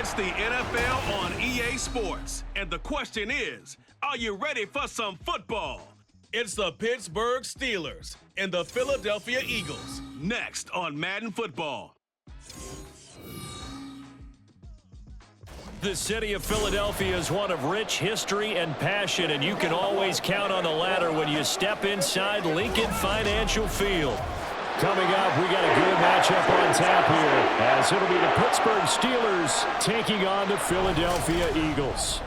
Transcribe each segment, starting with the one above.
It's the NFL on EA Sports. And the question is, are you ready for some football? It's the Pittsburgh Steelers and the Philadelphia Eagles. Next on Madden Football. The city of Philadelphia is one of rich history and passion, and you can always count on the latter when you step inside Lincoln Financial Field. Coming up, we got a good matchup on tap here, as it'll be the Pittsburgh Steelers taking on the Philadelphia Eagles.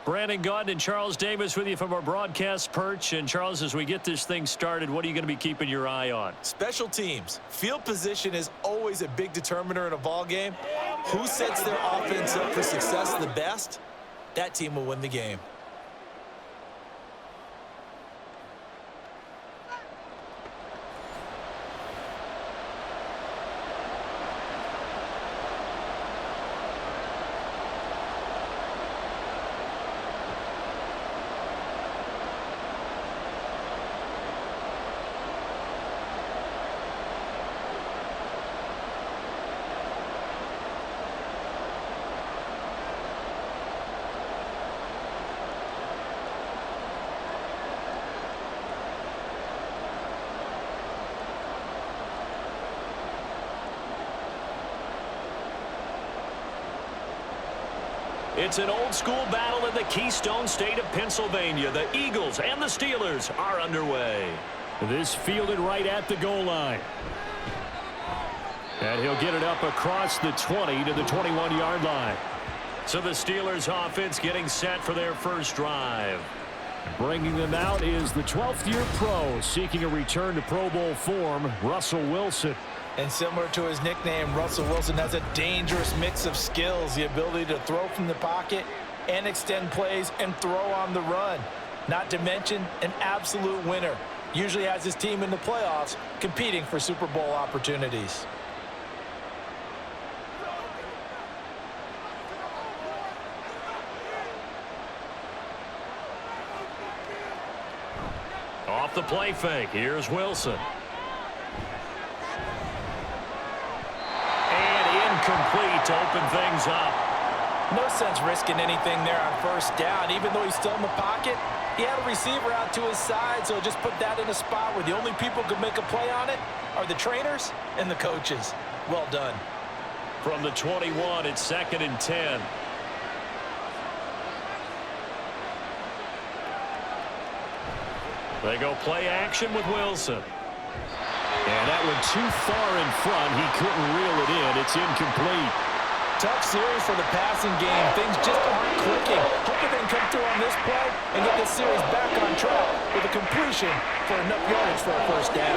Brandon Gaudin and Charles Davis with you from our broadcast perch. And Charles, as we get this thing started, what are you going to be keeping your eye on? Special teams. Field position is always a big determiner in a ball game. Who sets their offense up for success the best, that team will win the game. It's an old-school battle in the Keystone State of Pennsylvania. The Eagles and the Steelers are underway. This fielded right at the goal line. And he'll get it up across the 20 to the 21-yard line. So the Steelers offense getting set for their first drive. Bringing them out is the 12th-year pro seeking a return to Pro Bowl form, Russell Wilson. And similar to his nickname, Russell Wilson has a dangerous mix of skills, the ability to throw from the pocket and extend plays and throw on the run. Not to mention an absolute winner. Usually has his team in the playoffs competing for Super Bowl opportunities. Off the play fake, here's Wilson. Complete to open things up. No sense risking anything there on first down. Even though he's still in the pocket, he had a receiver out to his side, so just put that in a spot where the only people who can make a play on it are the trainers and the coaches. Well done. From the 21, it's 2nd and 10. They go play action with Wilson. And that went too far in front. He couldn't reel it in. It's incomplete. Tough series for the passing game. Things just aren't clicking. Hoping they can come through on this play and get this series back on track with a completion for enough yards for a first down.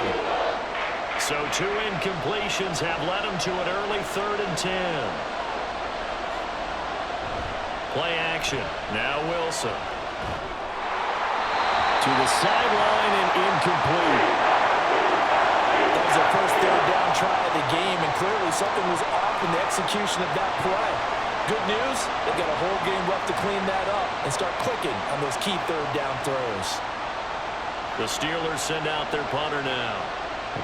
So 2 incompletions have led him to an early 3rd and 10. Play action. Now Wilson. To the sideline and incomplete. The first third down try of the game, and clearly something was off in the execution of that play. Good news, they've got a whole game left to clean that up and start clicking on those key third down throws. The Steelers send out their punter now.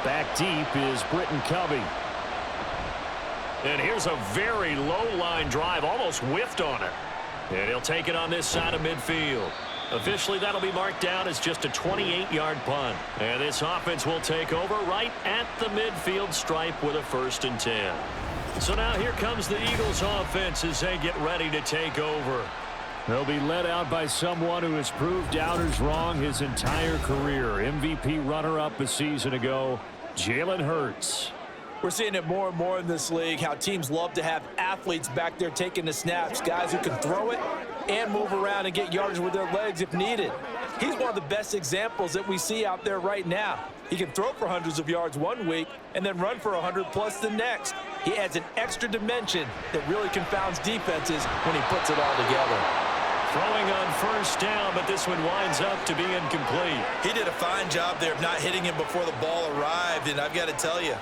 Back deep is Britton Covey. And here's a very low line drive, almost whiffed on it. And he'll take it on this side of midfield. Officially, that'll be marked down as just a 28-yard punt. And this offense will take over right at the midfield stripe with a 1st and 10. So now here comes the Eagles offense as they get ready to take over. They'll be led out by someone who has proved doubters wrong his entire career. MVP runner-up a season ago, Jalen Hurts. We're seeing it more and more in this league, how teams love to have athletes back there taking the snaps, guys who can throw it and move around and get yardage with their legs if needed. He's one of the best examples that we see out there right now. He can throw for hundreds of yards one week and then run for 100+ the next. He adds an extra dimension that really confounds defenses when he puts it all together. Throwing on first down, but this one winds up to be incomplete. He did a fine job there of not hitting him before the ball arrived, and I've got to tell you,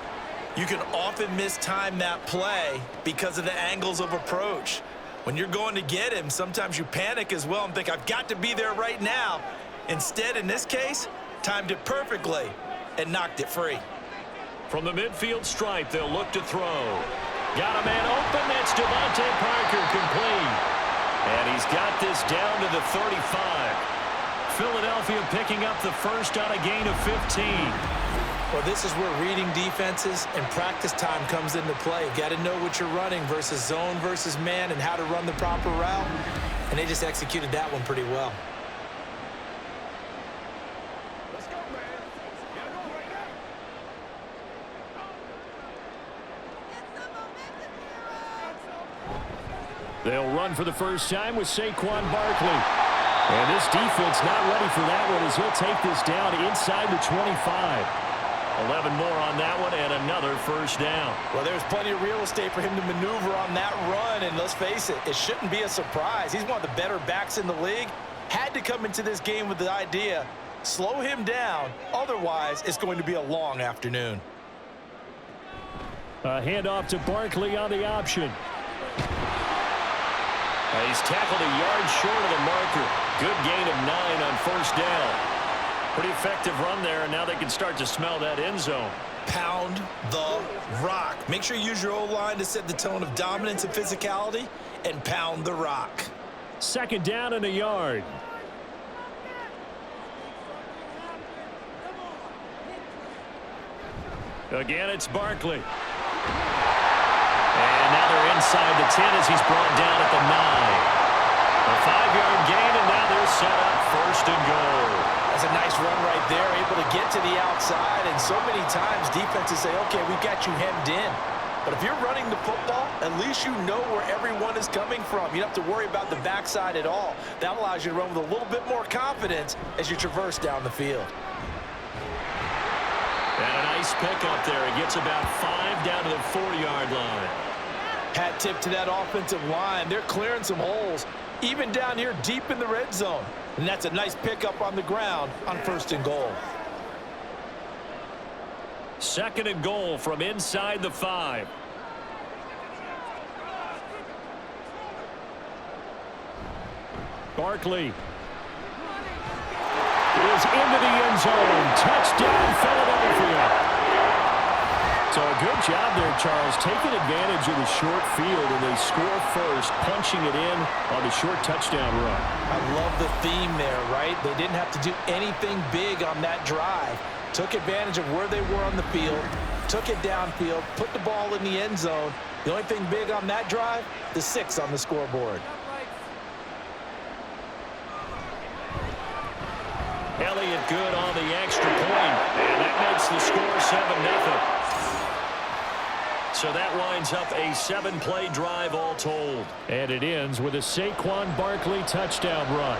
you can often mistime that play because of the angles of approach. When you're going to get him, sometimes you panic as well and think, I've got to be there right now. Instead, in this case, timed it perfectly and knocked it free. From the midfield stripe, they'll look to throw. Got a man open. That's Devontae Parker, complete. And he's got this down to the 35. Philadelphia picking up the first on a gain of 15. Well, this is where reading defenses and practice time comes into play. Got to know what you're running versus zone versus man and how to run the proper route. And they just executed that one pretty well. Let's go, man. Gotta go right now. They'll run for the first time with Saquon Barkley. And this defense not ready for that one as he'll take this down inside the 25. 11 more on that one and another first down. Well, there's plenty of real estate for him to maneuver on that run, and let's face it, it shouldn't be a surprise. He's one of the better backs in the league. Had to come into this game with the idea, slow him down, otherwise it's going to be a long afternoon. A handoff to Barkley on the option. He's tackled a yard short of the marker. Good gain of 9 on first down. Pretty effective run there, and now they can start to smell that end zone. Pound the rock. Make sure you use your O-line to set the tone of dominance and physicality, and pound the rock. Second down and a yard. Again, it's Barkley. And now they're inside the 10 as he's brought down at the 9. A 5-yard gain, and now they're set up first and goal. That's a nice run right there, able to get to the outside, and so many times defenses say, okay, we've got you hemmed in. But if you're running the football, at least you know where everyone is coming from. You don't have to worry about the backside at all. That allows you to run with a little bit more confidence as you traverse down the field. And a nice pick up there. It gets about 5 down to the 4-yard line. Hat tip to that offensive line. They're clearing some holes, even down here deep in the red zone. And that's a nice pickup on the ground on first and goal. Second and goal from inside the 5. Barkley is into the end zone. Touchdown, Philadelphia. So a good job there, Charles, taking advantage of the short field, and they score first, punching it in on the short touchdown run. I love the theme there, right? They didn't have to do anything big on that drive. Took advantage of where they were on the field, took it downfield, put the ball in the end zone. The only thing big on that drive, the 6 on the scoreboard. Elliott good on the extra point, and that makes the score 7-0. So that winds up a 7-play drive all told. And it ends with a Saquon Barkley touchdown run.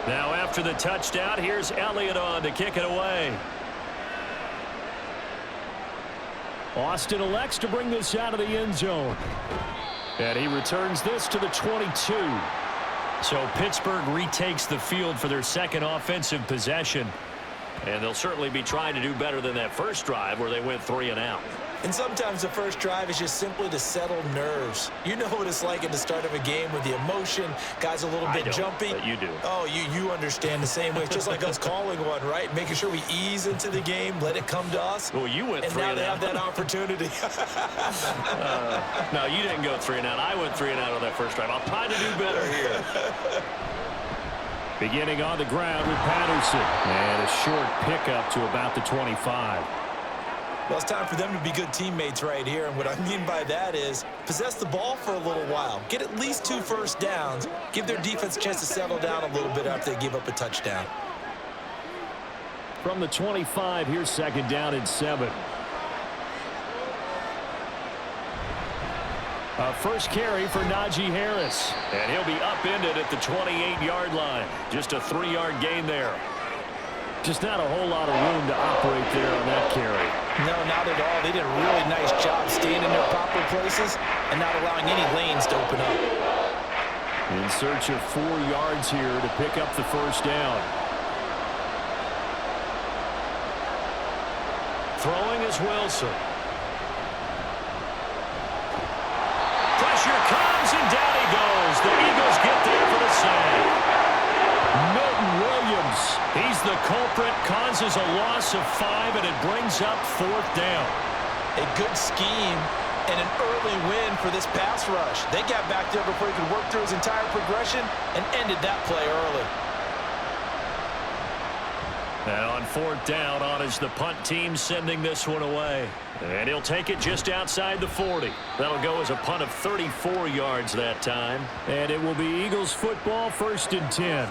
Now after the touchdown, here's Elliott on to kick it away. Austin elects to bring this out of the end zone. And he returns this to the 22. So Pittsburgh retakes the field for their second offensive possession. And they'll certainly be trying to do better than that first drive where they went 3 and out. And sometimes the first drive is just simply to settle nerves. You know what it's like at the start of a game with the emotion. Guys a little bit jumpy. But you do. Oh, you understand the same way. It's just like us calling one, right? Making sure we ease into the game, let it come to us. Well, you went 3 and out. And now they have that opportunity. No, you didn't go 3 and out. I went 3 and out on that first drive. I'll try to do better here. Beginning on the ground with Patterson. And a short pickup to about the 25. Well, it's time for them to be good teammates right here. And what I mean by that is possess the ball for a little while. Get at least 2 first downs. Give their defense a chance to settle down a little bit after they give up a touchdown. From the 25, here's second down and 7. First carry for Najee Harris. And he'll be upended at the 28-yard line. Just a 3-yard gain there. Just not a whole lot of room to operate there on that carry. No, not at all. They did a really nice job staying in their proper places and not allowing any lanes to open up. In search of 4 yards here to pick up the first down. Throwing is Wilson. Pressure comes, and down he goes. The Eagles get there for the sack. Milton Williams, he's the culprit, causes a loss of 5, and it brings up 4th down. A good scheme and an early win for this pass rush. They got back there before he could work through his entire progression and ended that play early. And on 4th down, on is the punt team sending this one away. And he'll take it just outside the 40. That'll go as a punt of 34 yards that time. And it will be Eagles football, 1st and 10.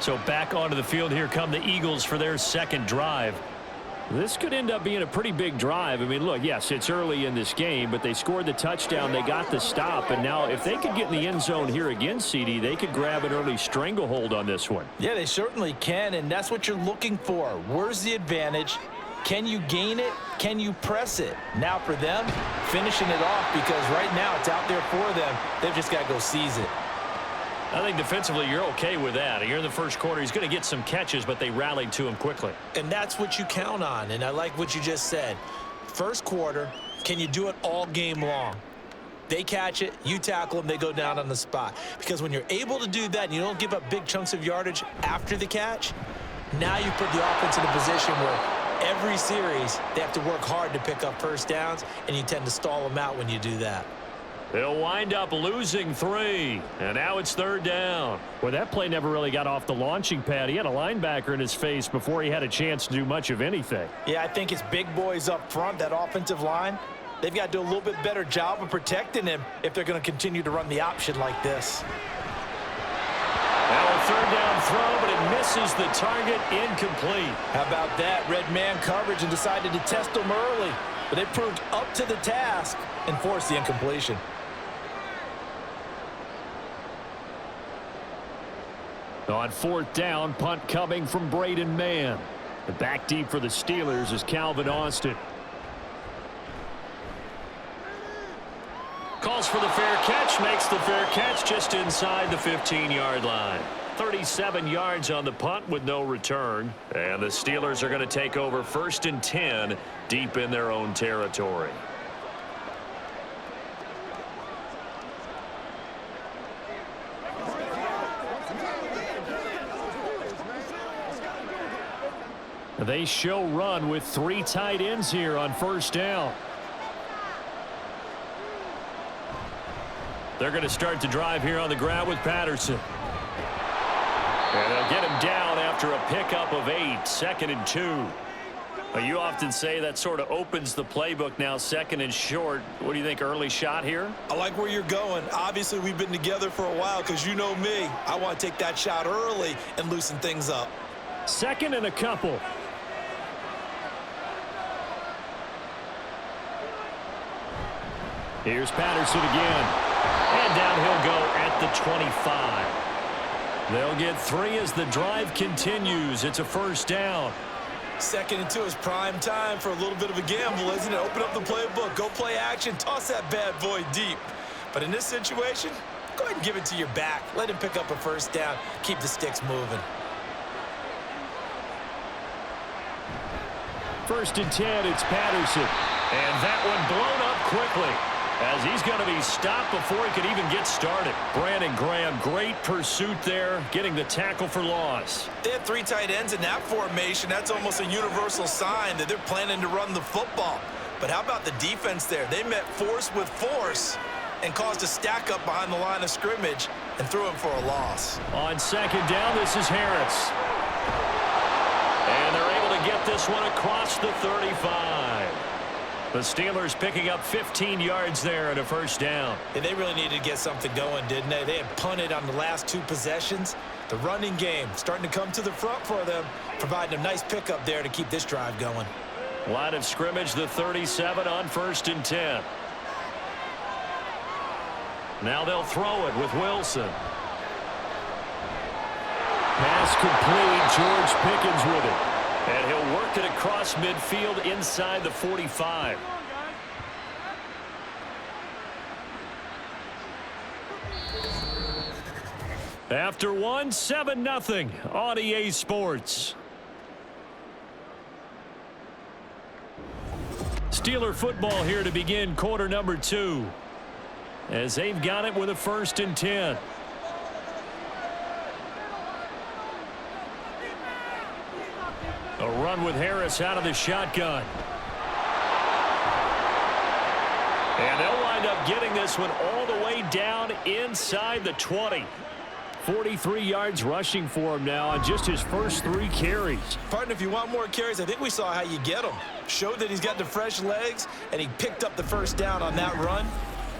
So back onto the field here come the Eagles for their second drive. This could end up being a pretty big drive. I mean, look, yes, it's early in this game, but they scored the touchdown. They got the stop. And now if they could get in the end zone here again, CD, they could grab an early stranglehold on this one. Yeah, they certainly can, and that's what you're looking for. Where's the advantage? Can you gain it? Can you press it? Now for them, finishing it off, because right now it's out there for them. They've just got to go seize it. I think defensively you're okay with that. Here in the first quarter, he's going to get some catches, but they rallied to him quickly. And that's what you count on, and I like what you just said. First quarter, can you do it all game long? They catch it, you tackle them, they go down on the spot. Because when you're able to do that and you don't give up big chunks of yardage after the catch, now you put the offense in a position where every series they have to work hard to pick up first downs, and you tend to stall them out when you do that. They'll wind up losing 3, and now it's 3rd down. Well, that play never really got off the launching pad. He had a linebacker in his face before he had a chance to do much of anything. Yeah, I think it's big boys up front, that offensive line. They've got to do a little bit better job of protecting him if they're going to continue to run the option like this. Now a 3rd down throw, but it misses the target, incomplete. How about that? Red man coverage and decided to test them early. But they proved up to the task and forced the incompletion. On 4th down, punt coming from Braden Mann. The back deep for the Steelers is Calvin Austin. Calls for the fair catch, makes the fair catch just inside the 15-yard line. 37 yards on the punt with no return. And the Steelers are going to take over 1st and 10 deep in their own territory. They show run with 3 tight ends here on 1st down. They're going to start the drive here on the ground with Patterson. And they'll get him down after a pickup of 8, 2nd and 2. You often say that sort of opens the playbook now, 2nd and short. What do you think, early shot here? I like where you're going. Obviously, we've been together for a while because you know me. I want to take that shot early and loosen things up. 2nd and a couple. Here's Patterson again. And down he'll go at the 25. They'll get 3 as the drive continues. It's a 1st down. 2nd and 2 is prime time for a little bit of a gamble, isn't it? Open up the playbook, go play action, toss that bad boy deep. But in this situation, go ahead and give it to your back. Let him pick up a 1st down. Keep the sticks moving. 1st and 10, it's Patterson. And that one blown up quickly, as he's going to be stopped before he could even get started. Brandon Graham, great pursuit there, getting the tackle for loss. They had 3 tight ends in that formation. That's almost a universal sign that they're planning to run the football. But how about the defense there? They met force with force and caused a stack up behind the line of scrimmage and threw him for a loss. On 2nd down, this is Harris. And they're able to get this one across the 35. The Steelers picking up 15 yards there and a 1st down. And they really needed to get something going, didn't they? They had punted on the last 2 possessions. The running game starting to come to the front for them, providing a nice pickup there to keep this drive going. Line of scrimmage, the 37 on 1st and 10. Now they'll throw it with Wilson. Pass complete. George Pickens with it. And he'll work it across midfield inside the 45. After one, 7-0 on EA Sports. Steeler football here to begin quarter number 2. As they've got it with a 1st and 10. A run with Harris out of the shotgun. And they'll wind up getting this one all the way down inside the 20. 43 yards rushing for him now on just his first 3 carries. Partner, if you want more carries, I think we saw how you get them. Showed that he's got the fresh legs, and he picked up the first down on that run.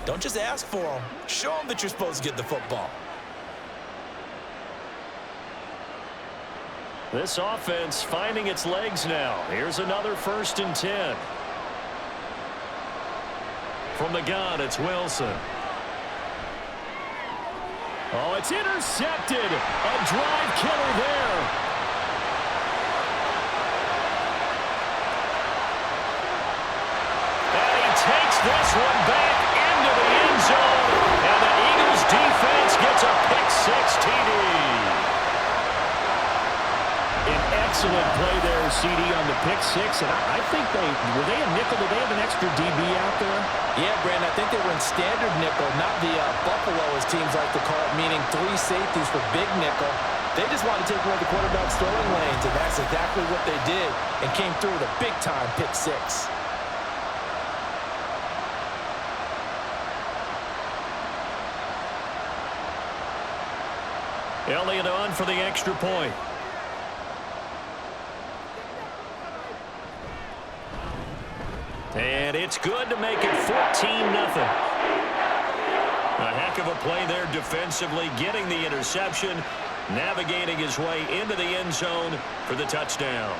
Don't just ask for them. Show them that you're supposed to get the football. This offense finding its legs now. Here's another 1st and 10. From the gun, it's Wilson. Oh, it's intercepted. A drive killer there. And he takes this one back into the end zone. And the Eagles defense gets a pick-6 TD. An excellent play there, CD, on the pick-6. And I think were they a nickel? Did they have an extra DB out there? Yeah, Brandon, I think they were in standard nickel, not the Buffalo, as teams like to call it, meaning 3 safeties for big nickel. They just wanted to take away the quarterback's throwing lanes, and that's exactly what they did, and came through with a big-time pick-6. Elliott on for the extra point. And it's good to make it 14-0. A heck of a play there defensively, getting the interception, navigating his way into the end zone for the touchdown.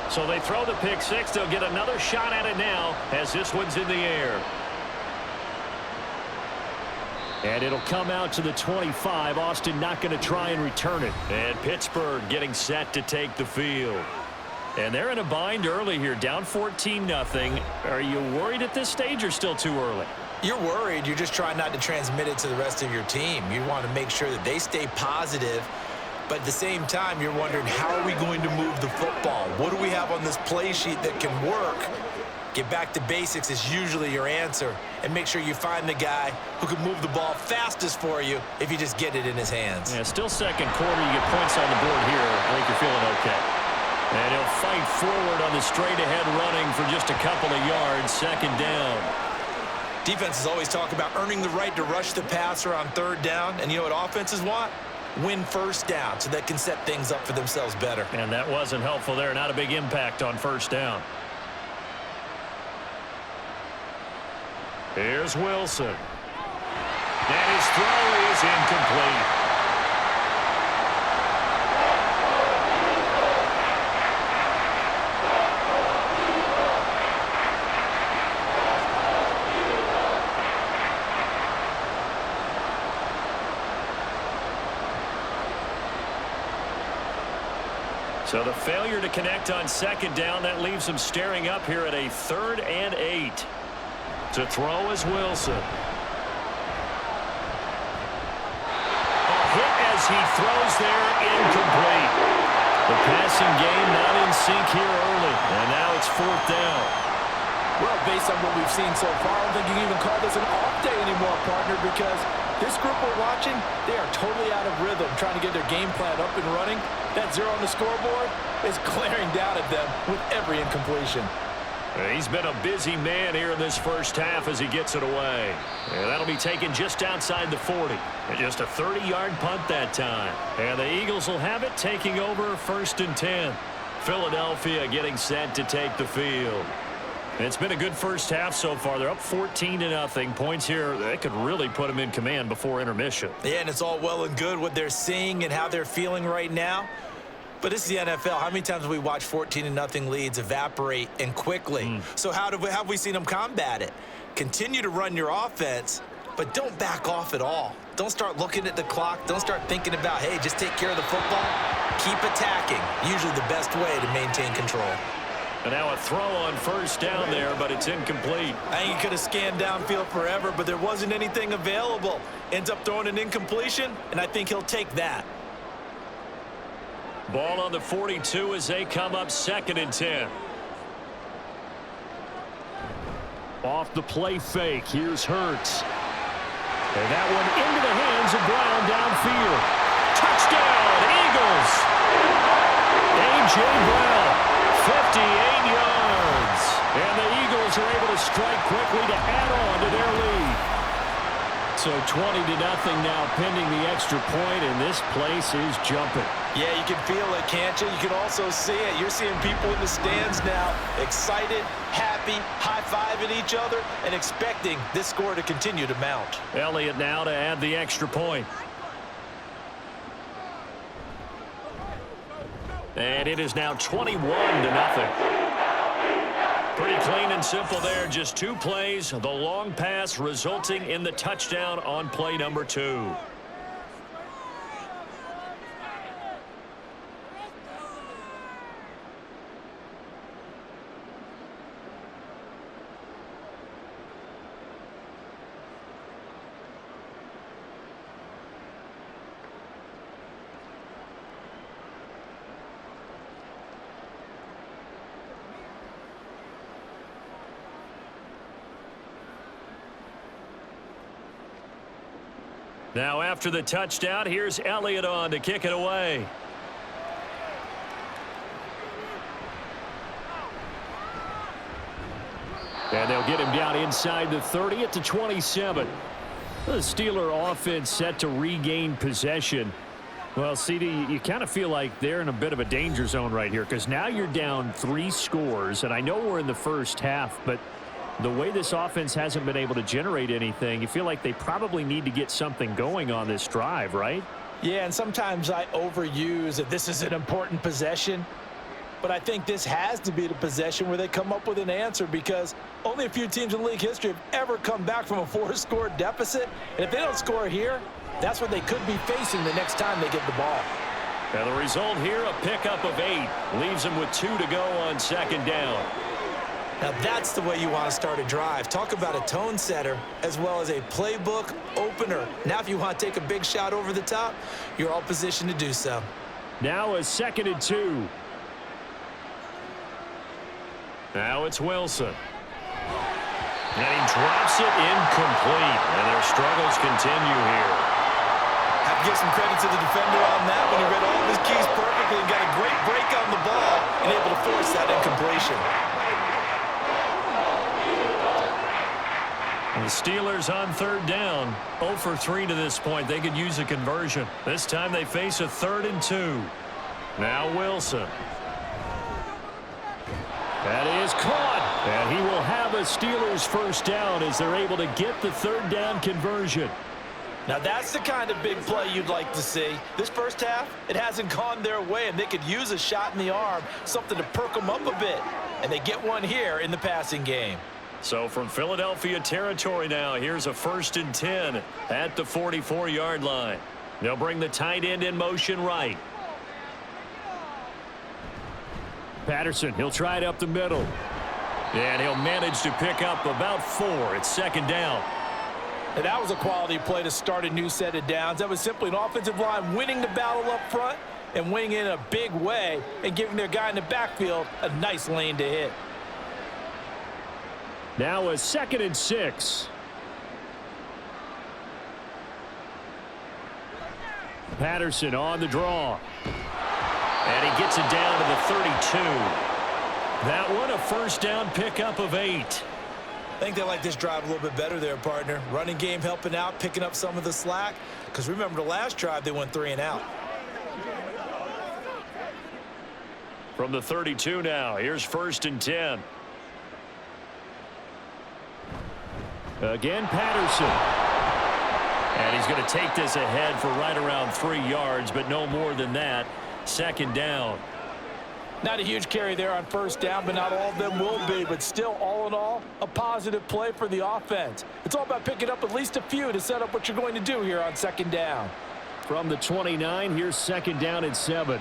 So they throw the pick-6. They'll get another shot at it now as this one's in the air. And it'll come out to the 25. Austin not going to try and return it. And Pittsburgh getting set to take the field. And they're in a bind early here, down 14-0. Are you worried at this stage or still too early? You're worried. You're just trying not to transmit it to the rest of your team. You want to make sure that they stay positive. But at the same time, you're wondering, how are we going to move the football? What do we have on this play sheet that can work? Get back to basics is usually your answer. And make sure you find the guy who can move the ball fastest for you if you just get it in his hands. Yeah, still second quarter. You get points on the board here. I think you're feeling okay. And he'll fight forward on the straight-ahead running for just a couple of yards. 2nd down. Defenses always talk about earning the right to rush the passer on 3rd down. And you know what offenses want? Win 1st down so they can set things up for themselves better. And that wasn't helpful there. Not a big impact on 1st down. Here's Wilson. And his throw is incomplete. So the failure to connect on 2nd down, that leaves him staring up here at a 3rd and 8. To throw is Wilson. A hit as he throws there, incomplete. The passing game not in sync here early, and now it's 4th down. Well, based on what we've seen so far, I don't think you can even call this an off day anymore, partner, because this group we're watching, they are totally out of rhythm, trying to get their game plan up and running. That 0 on the scoreboard is glaring down at them with every incompletion. He's been a busy man here in this 1st half as he gets it away. And that'll be taken just outside the 40. And just a 30-yard punt that time. And the Eagles will have it, taking over 1st and 10. Philadelphia getting set to take the field. It's been a good first half so far. They're up 14-0. Points here, they could really put them in command before intermission. Yeah, and it's all well and good what they're seeing and how they're feeling right now. But this is the NFL. How many times have we watched 14-0 leads evaporate and quickly? So how have we seen them combat it? Continue to run your offense, but don't back off at all. Don't start looking at the clock. Don't start thinking about, hey, just take care of the football. Keep attacking. Usually the best way to maintain control. And now a throw on first down there, but it's incomplete. I think he could have scanned downfield forever, but there wasn't anything available. Ends up throwing an incompletion, and I think he'll take that. Ball on the 42 as they come up 2nd and 10. Off the play fake. Here's Hurts. And that one into the hands of Brown downfield. Touchdown, Eagles. A.J. Brown, 58 yards. And the Eagles are able to strike quickly to add on to their lead. So 20-0 now pending the extra point, and this place is jumping. Yeah, you can feel it, can't you? You can also see it. You're seeing people in the stands now excited, happy, high-fiving each other, and expecting this score to continue to mount. Elliott now to add the extra point. And it is now 21-0. Pretty clean and simple there. Just 2 plays. The long pass resulting in the touchdown on play number 2. Now after the touchdown, here's Elliott on to kick it away. And they'll get him down inside the 30 at the 27. The Steeler offense set to regain possession. Well, CD, you kind of feel like they're in a bit of a danger zone right here because now you're down 3 scores, and I know we're in the first half, but the way this offense hasn't been able to generate anything, you feel like they probably need to get something going on this drive, right? Yeah, and sometimes I overuse that this is an important possession. But I think this has to be the possession where they come up with an answer because only a few teams in league history have ever come back from a 4-score deficit. And if they don't score here, that's what they could be facing the next time they get the ball. And the result here, a pickup of 8. Leaves them with 2 to go on 2nd down. Now that's the way you want to start a drive. Talk about a tone setter as well as a playbook opener. Now if you want to take a big shot over the top, you're all positioned to do so. Now a 2nd and 2. Now it's Wilson. And he drops it incomplete. And their struggles continue here. Have to give some credit to the defender on that when he read all of his keys perfectly and got a great break on the ball and able to force that incompletion. The Steelers on 3rd down, 0 for 3 to this point. They could use a conversion. This time they face a 3rd and 2. Now Wilson. That is caught. And he will have a Steelers first down as they're able to get the 3rd down conversion. Now that's the kind of big play you'd like to see. This first half, it hasn't gone their way, and they could use a shot in the arm, something to perk them up a bit. And they get one here in the passing game. So from Philadelphia territory now, here's a 1st and 10 at the 44-yard line. They'll bring the tight end in motion right. Patterson, he'll try it up the middle. And he'll manage to pick up about 4. It's 2nd down. And that was a quality play to start a new set of downs. That was simply an offensive line winning the battle up front and winning in a big way and giving their guy in the backfield a nice lane to hit. Now a 2nd and 6. Patterson on the draw. And he gets it down to the 32. That one a first down pickup of 8. I think they like this drive a little bit better there, partner. Running game helping out, picking up some of the slack. Because remember the last drive, they went 3 and out. From the 32 now, here's 1st and 10. Again, Patterson. And he's going to take this ahead for right around 3 yards, but no more than that. Second down. Not a huge carry there on first down, but not all of them will be. But still, all in all, a positive play for the offense. It's all about picking up at least a few to set up what you're going to do here on second down. From the 29, here's second down and 7.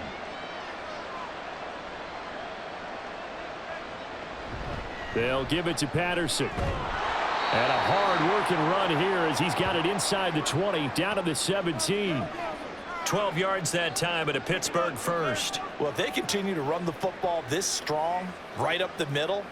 They'll give it to Patterson. And a hard-working run here as he's got it inside the 20, down to the 17. 12 yards that time at a Pittsburgh first. Well, if they continue to run the football this strong, right up the middle,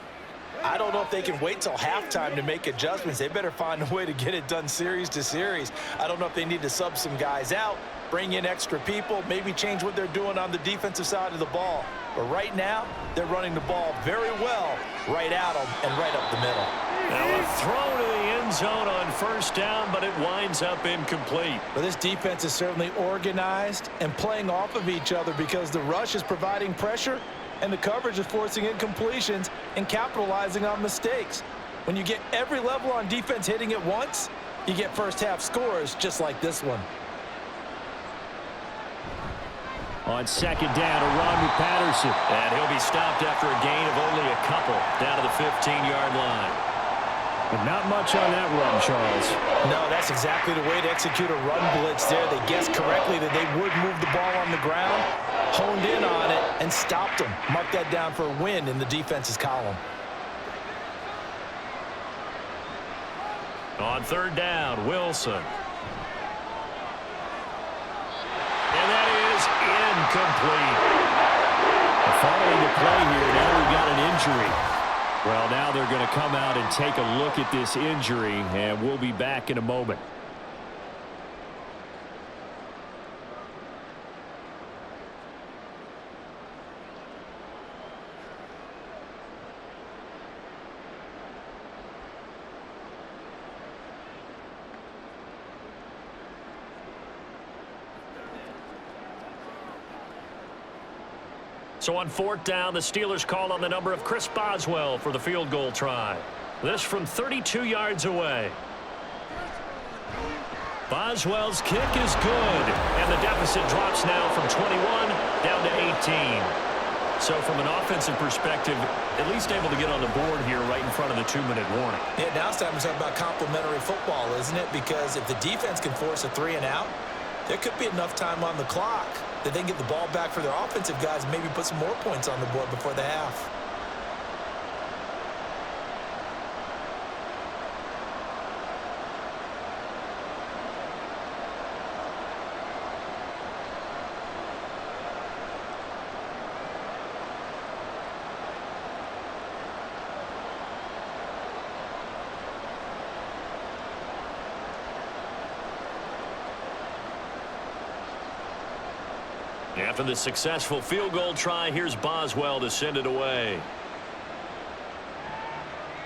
I don't know if they can wait till halftime to make adjustments. They better find a way to get it done series to series. I don't know if they need to sub some guys out, bring in extra people, maybe change what they're doing on the defensive side of the ball. But right now, they're running the ball very well right at them and right up the middle. Now a throw to the end zone on first down, but it winds up incomplete. But this defense is certainly organized and playing off of each other because the rush is providing pressure and the coverage is forcing incompletions and capitalizing on mistakes. When you get every level on defense hitting it once, you get first half scores just like this one. On second down, a run with Patterson. And he'll be stopped after a gain of only a couple down to the 15-yard line. But not much on that run, Charles. No, that's exactly the way to execute a run blitz there. They guessed correctly that they would move the ball on the ground, honed in on it, and stopped them. Mark that down for a win in the defense's column. On third down, Wilson. And that is incomplete. Following the play here, now we've got an injury. Well, now they're going to come out and take a look at this injury, and we'll be back in a moment. So on fourth down, the Steelers call on the number of Chris Boswell for the field goal try. This from 32 yards away. Boswell's kick is good, and the deficit drops now from 21 down to 18. So from an offensive perspective, at least able to get on the board here right in front of the 2-minute warning. Yeah, now it's time to talk about complementary football, isn't it? Because if the defense can force a 3-and-out, there could be enough time on the clock that they can get the ball back for their offensive guys and maybe put some more points on the board before the half. After the successful field goal try, here's Boswell to send it away.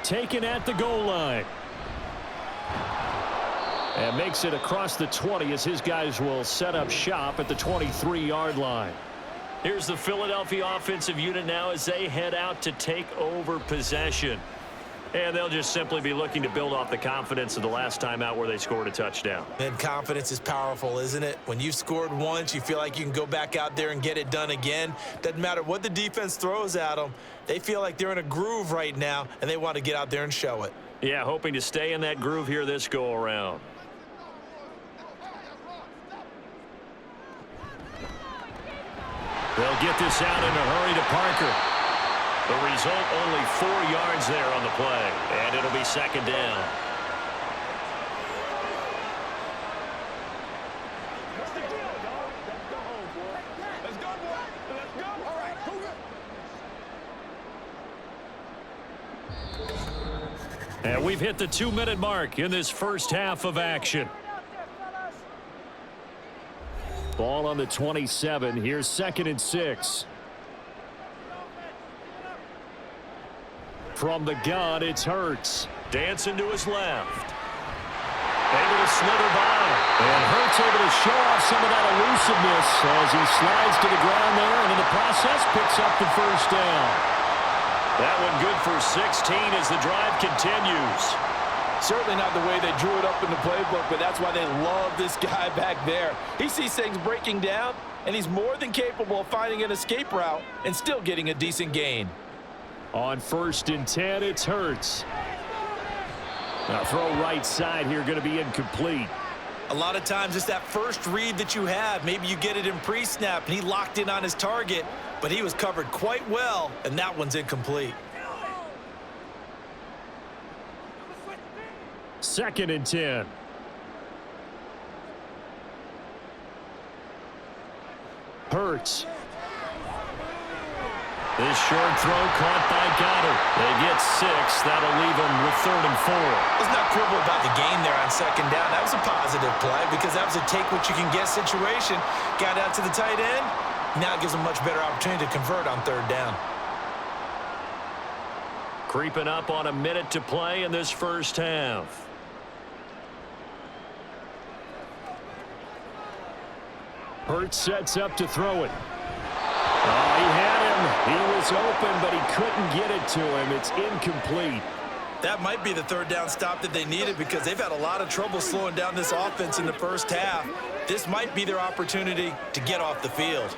Taken at the goal line. And makes it across the 20 as his guys will set up shop at the 23-yard line. Here's the Philadelphia offensive unit now as they head out to take over possession. And they'll just simply be looking to build off the confidence of the last time out where they scored a touchdown. And confidence is powerful, isn't it? When you've scored once, you feel like you can go back out there and get it done again. Doesn't matter what the defense throws at them. They feel like they're in a groove right now, and they want to get out there and show it. Yeah, hoping to stay in that groove here this go-around. They'll get this out in a hurry to Parker. The result, only 4 yards there on the play, and it'll be second down. What's the deal, dog? Let's go home, boy. Let's go, boy. Let's go. All right, move it. And we've hit the 2-minute mark in this first half of action. Ball on the 27. Here's 2nd and 6. From the gun, it's Hurts. Dancing to his left. Able to slither by. And Hurts able to show off some of that elusiveness as he slides to the ground there, and in the process picks up the first down. That one good for 16 as the drive continues. Certainly not the way they drew it up in the playbook, but that's why they love this guy back there. He sees things breaking down, and he's more than capable of finding an escape route and still getting a decent gain. On 1st and 10, it's Hurts. Now throw right side here, going to be incomplete. A lot of times it's that first read that you have. Maybe you get it in pre-snap, and he locked in on his target, but he was covered quite well, and that one's incomplete. 2nd and 10. Hurts. This short throw caught by Goddard. They get 6. That'll leave them with 3rd and 4. Let's not quibble about the gain there on 2nd down. That was a positive play because that was a take-what-you-can-get situation. Got out to the tight end. Now it gives them a much better opportunity to convert on 3rd down. Creeping up on a minute to play in this first half. Hurts sets up to throw it. Oh, he had him. He was open, but he couldn't get it to him. It's incomplete. That might be the 3rd down stop that they needed because they've had a lot of trouble slowing down this offense in the first half. This might be their opportunity to get off the field.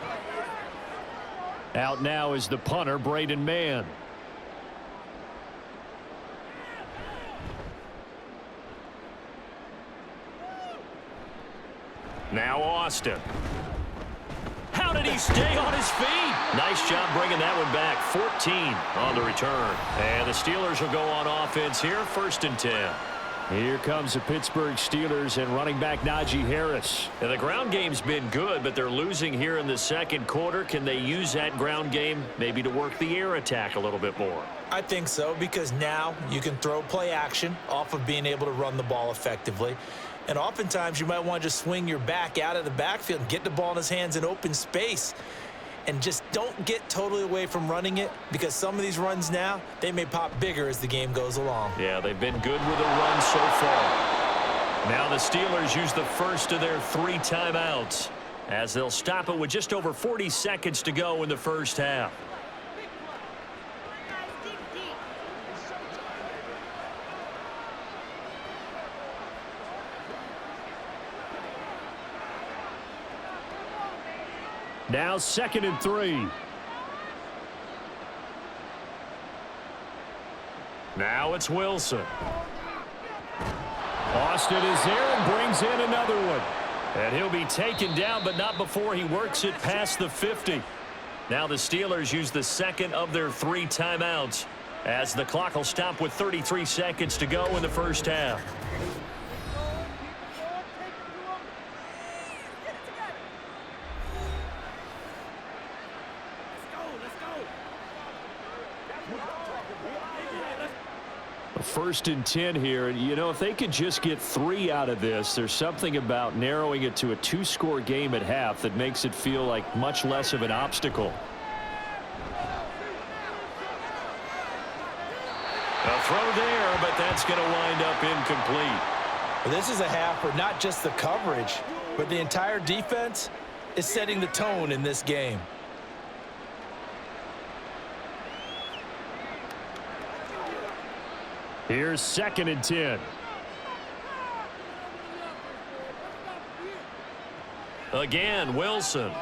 Out now is the punter, Braden Mann. Now Austin. How did he stay on his feet? Nice job bringing that one back. 14 on the return. And the Steelers will go on offense here, 1st and 10. Here comes the Pittsburgh Steelers and running back Najee Harris. And the ground game's been good, but they're losing here in the 2nd quarter. Can they use that ground game maybe to work the air attack a little bit more? I think so because now you can throw play action off of being able to run the ball effectively. And oftentimes you might want to just swing your back out of the backfield and get the ball in his hands in open space. And just don't get totally away from running it because some of these runs now, they may pop bigger as the game goes along. Yeah, they've been good with a run so far. Now the Steelers use the first of their 3 timeouts as they'll stop it with just over 40 seconds to go in the first half. Now 2nd and 3. Now it's Wilson. Austin is there and brings in another one. And he'll be taken down, but not before he works it past the 50. Now the Steelers use the 2nd of their 3 timeouts as the clock will stop with 33 seconds to go in the first half. First and 10 here, and you know, if they could just get 3 out of this, there's something about narrowing it to a 2-score game at half that makes it feel like much less of an obstacle. A throw there, but that's going to wind up incomplete. Well, this is a half where not just the coverage, but the entire defense is setting the tone in this game. Here's 2nd and 10. Again, Wilson.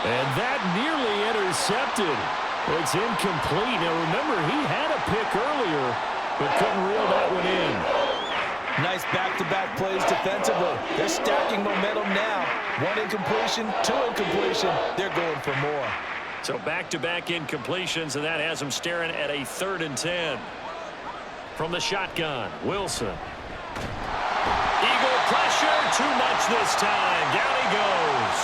And that nearly intercepted. It's incomplete. Now, remember, he had a pick earlier, but couldn't reel that one in. Nice back-to-back plays defensively. They're stacking momentum now. 1 incompletion, 2 incompletion. They're going for more. So back-to-back incompletions, and that has them staring at a 3rd and 10. From the shotgun, Wilson. Eagle pressure, too much this time. Down he goes.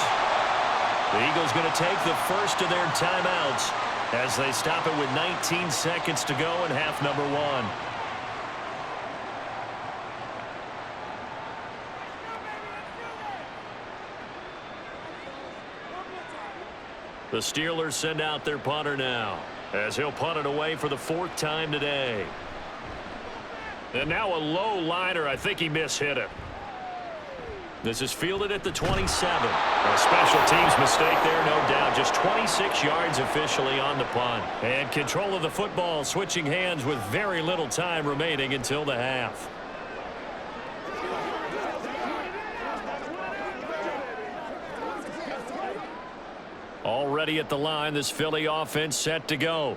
The Eagles going to take the first of their timeouts as they stop it with 19 seconds to go in half number 1. The Steelers send out their punter now as he'll punt it away for the 4th time today. And now a low liner. I think he mishit it. This is fielded at the 27. A special teams mistake there, no doubt. Just 26 yards officially on the punt. And control of the football switching hands with very little time remaining until the half. Already at the line, this Philly offense set to go.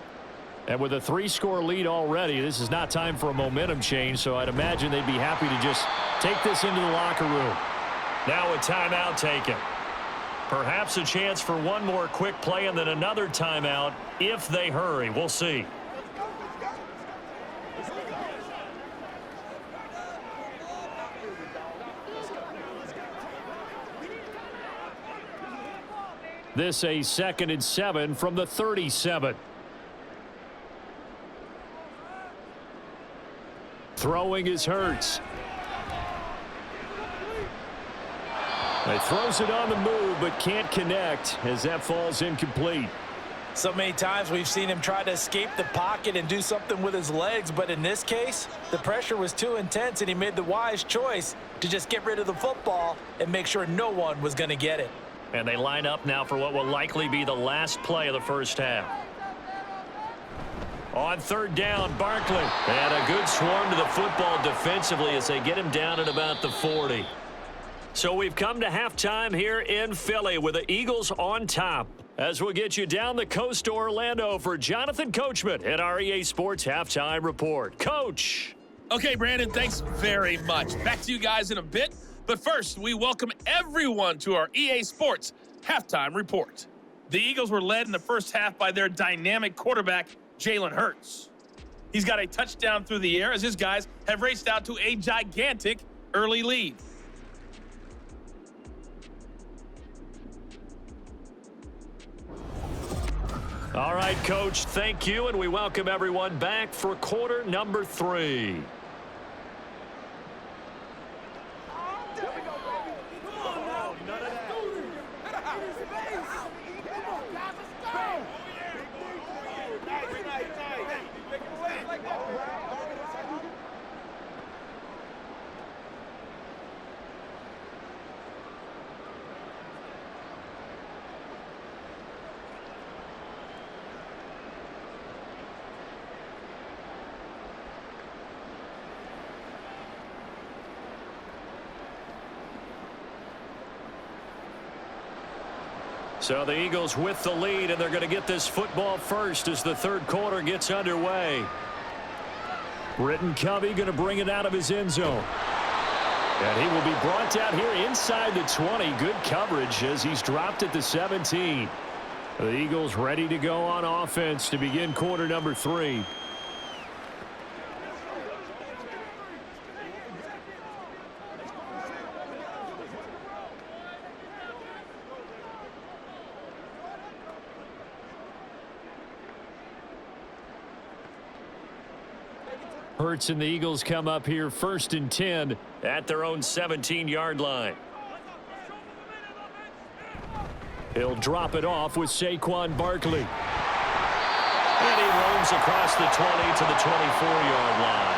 And with a 3-score lead already, this is not time for a momentum change, so I'd imagine they'd be happy to just take this into the locker room. Now a timeout taken. Perhaps a chance for one more quick play and then another timeout if they hurry. We'll see. This a 2nd and 7 from the 37. Throwing is Hurts. He throws it on the move but can't connect as that falls incomplete. So many times we've seen him try to escape the pocket and do something with his legs, but in this case, the pressure was too intense and he made the wise choice to just get rid of the football and make sure no one was going to get it. And they line up now for what will likely be the last play of the first half. On 3rd down, Barkley. And a good swarm to the football defensively as they get him down at about the 40. So we've come to halftime here in Philly with the Eagles on top. As we'll get you down the coast to Orlando for Jonathan Coachman at our EA Sports Halftime Report. Coach. Okay, Brandon, thanks very much. Back to you guys in a bit. But first, we welcome everyone to our EA Sports Halftime Report. The Eagles were led in the first half by their dynamic quarterback, Jalen Hurts. He's got a touchdown through the air as his guys have raced out to a gigantic early lead. All right, Coach, thank you, and we welcome everyone back for quarter number 3. So the Eagles with the lead, and they're going to get this football first as the third quarter gets underway. Britton Covey going to bring it out of his end zone. And he will be brought down here inside the 20. Good coverage as he's dropped at the 17. The Eagles ready to go on offense to begin quarter number 3. Hurts and the Eagles come up here 1st and 10 at their own 17-yard line. He'll drop it off with Saquon Barkley. And he roams across the 20 to the 24-yard line.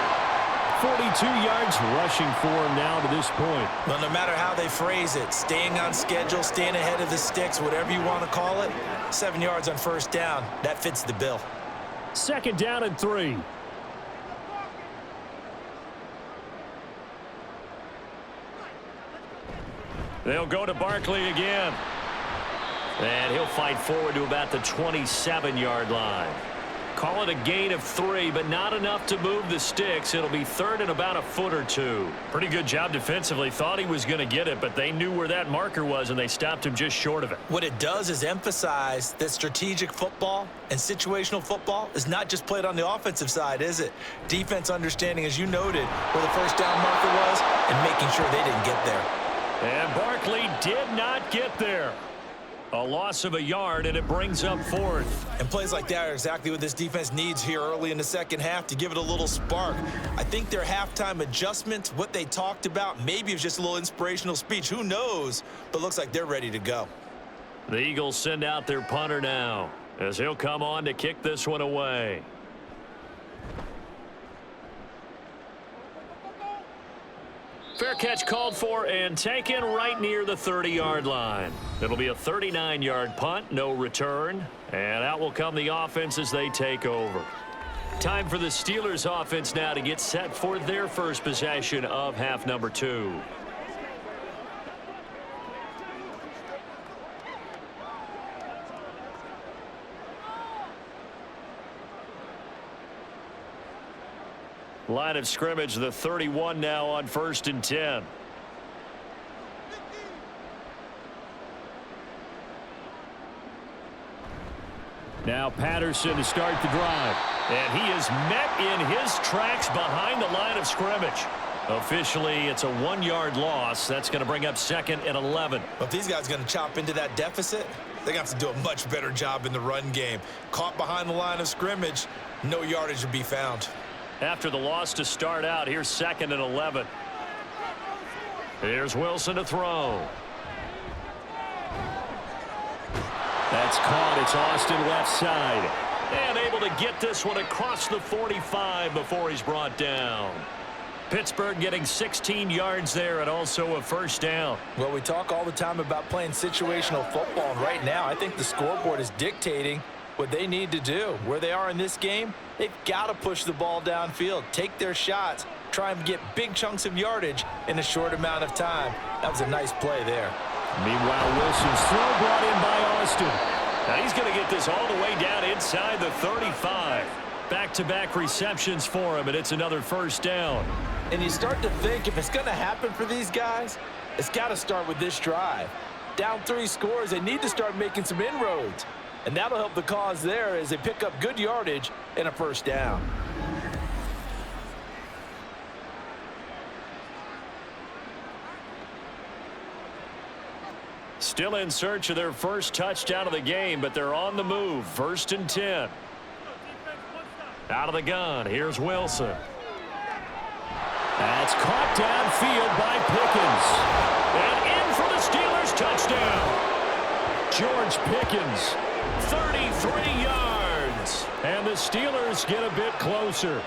42 yards rushing for him now to this point. Well, no matter how they phrase it, staying on schedule, staying ahead of the sticks, whatever you want to call it, 7 yards on 1st down, that fits the bill. 2nd down and 3. They'll go to Barkley again. And he'll fight forward to about the 27-yard line. Call it a gain of 3, but not enough to move the sticks. It'll be 3rd and about a foot or 2. Pretty good job defensively. Thought he was going to get it, but they knew where that marker was, and they stopped him just short of it. What it does is emphasize that strategic football and situational football is not just played on the offensive side, is it? Defense understanding, as you noted, where the 1st down marker was and making sure they didn't get there. And Barkley did not get there. A loss of a yard, and it brings up 4th. And plays like that are exactly what this defense needs here early in the second half to give it a little spark. I think their halftime adjustments, what they talked about, maybe it was just a little inspirational speech. Who knows? But looks like they're ready to go. The Eagles send out their punter now as he'll come on to kick this one away. Fair catch called for and taken right near the 30-yard line. It'll be a 39-yard punt, no return. And out will come the offense as they take over. Time for the Steelers offense now to get set for their first possession of half number 2. Line of scrimmage, the 31 now on 1st and 10. Now Patterson to start the drive. And he is met in his tracks behind the line of scrimmage. Officially, it's a 1-yard loss. That's going to bring up 2nd and 11. But if these guys are going to chop into that deficit, they're going to have to do a much better job in the run game. Caught behind the line of scrimmage, no yardage would be found. After the loss to start out, here's 2nd and 11. Here's Wilson to throw. That's caught. It's Austin left side. And able to get this one across the 45 before he's brought down. Pittsburgh getting 16 yards there and also a first down. Well, we talk all the time about playing situational football, and right now I think the scoreboard is dictating what they need to do. Where they are in this game, they've got to push the ball downfield, take their shots, try and get big chunks of yardage in a short amount of time. That was a nice play there. Meanwhile, Wilson's throw brought in by Austin. Now he's going to get this all the way down inside the 35. Back-to-back receptions for him, and it's another first down. And you start to think if it's going to happen for these guys, it's got to start with this drive. Down 3 scores, they need to start making some inroads. And that'll help the cause there as they pick up good yardage and a first down. Still in search of their first touchdown of the game, but they're on the move. 1st and 10. Out of the gun, here's Wilson. That's caught downfield by Pickens. And in for the Steelers touchdown. George Pickens, 33 yards. And the Steelers get a bit closer.